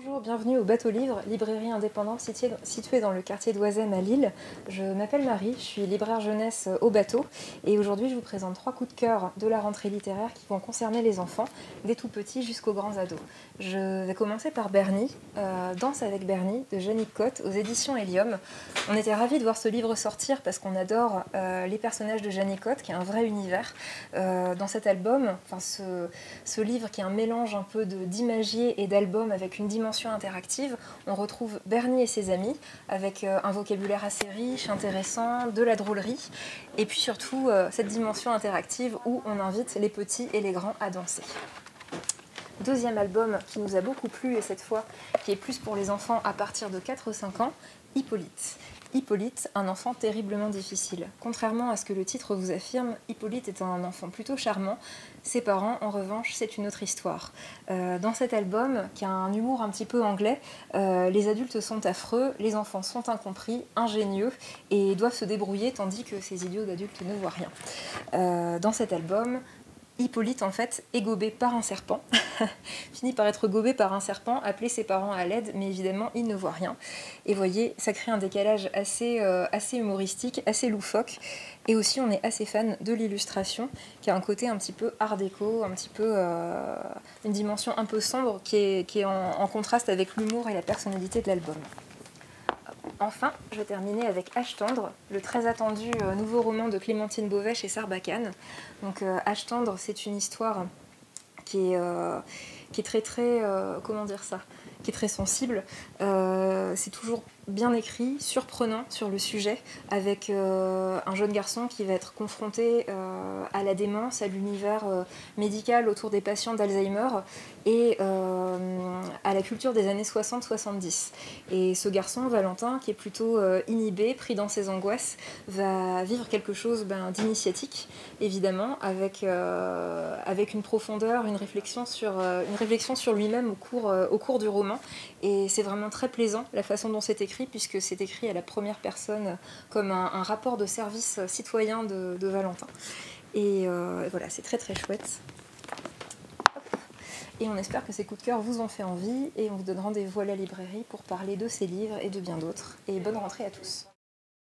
Bonjour, bienvenue au Bateau Livre, librairie indépendante située dans le quartier d'Oisem à Lille. Je m'appelle Marie, je suis libraire jeunesse au Bateau et aujourd'hui je vous présente 3 coups de cœur de la rentrée littéraire qui vont concerner les enfants, des tout petits jusqu'aux grands ados. Je vais commencer par Bernie, Danse avec Bernie de Jeannick Cotte aux éditions Helium. On était ravis de voir ce livre sortir parce qu'on adore les personnages de Jeannick Cotte, qui est un vrai univers. Dans cet album, ce livre qui est un mélange un peu d'imagier et d'album avec une dimension interactive, on retrouve Bernie et ses amis avec un vocabulaire assez riche, intéressant, de la drôlerie et puis surtout cette dimension interactive où on invite les petits et les grands à danser. Deuxième album qui nous a beaucoup plu et cette fois qui est plus pour les enfants à partir de 4-5 ans, Hippolyte. Hippolyte, un enfant terriblement difficile. Contrairement à ce que le titre vous affirme, Hippolyte est un enfant plutôt charmant. Ses parents, en revanche, c'est une autre histoire. Dans cet album, qui a un humour un petit peu anglais, les adultes sont affreux, les enfants sont incompris, ingénieux et doivent se débrouiller tandis que ces idiots d'adultes ne voient rien. Dans cet album, Hippolyte, en fait, est gobé par un serpent, finit par être gobé par un serpent, appeler ses parents à l'aide, mais évidemment, il ne voit rien. Et voyez, ça crée un décalage assez humoristique, assez loufoque. Et aussi, on est assez fan de l'illustration, qui a un côté un petit peu art déco, un petit peu une dimension un peu sombre, qui est en contraste avec l'humour et la personnalité de l'album. Enfin, je vais terminer avec Âge tendre, le très attendu nouveau roman de Clémentine Beauvais chez Sarbacane. Donc, Âge tendre, c'est une histoire qui est très comment dire ça, qui est très sensible. C'est toujours bien écrit, surprenant sur le sujet, avec un jeune garçon qui va être confronté à la démence, à l'univers médical autour des patients d'Alzheimer et à la culture des années 60-70. Et ce garçon, Valentin, qui est plutôt inhibé, pris dans ses angoisses, va vivre quelque chose d'initiatique, évidemment, avec une profondeur, une réflexion sur lui-même au cours du roman. Et c'est vraiment très plaisant la façon dont c'est écrit, puisque c'est écrit à la première personne comme un rapport de service citoyen de Valentin. Et voilà, c'est très très chouette. Et on espère que ces coups de cœur vous ont fait envie, et on vous donne rendez-vous à la librairie pour parler de ces livres et de bien d'autres. Et bonne rentrée à tous.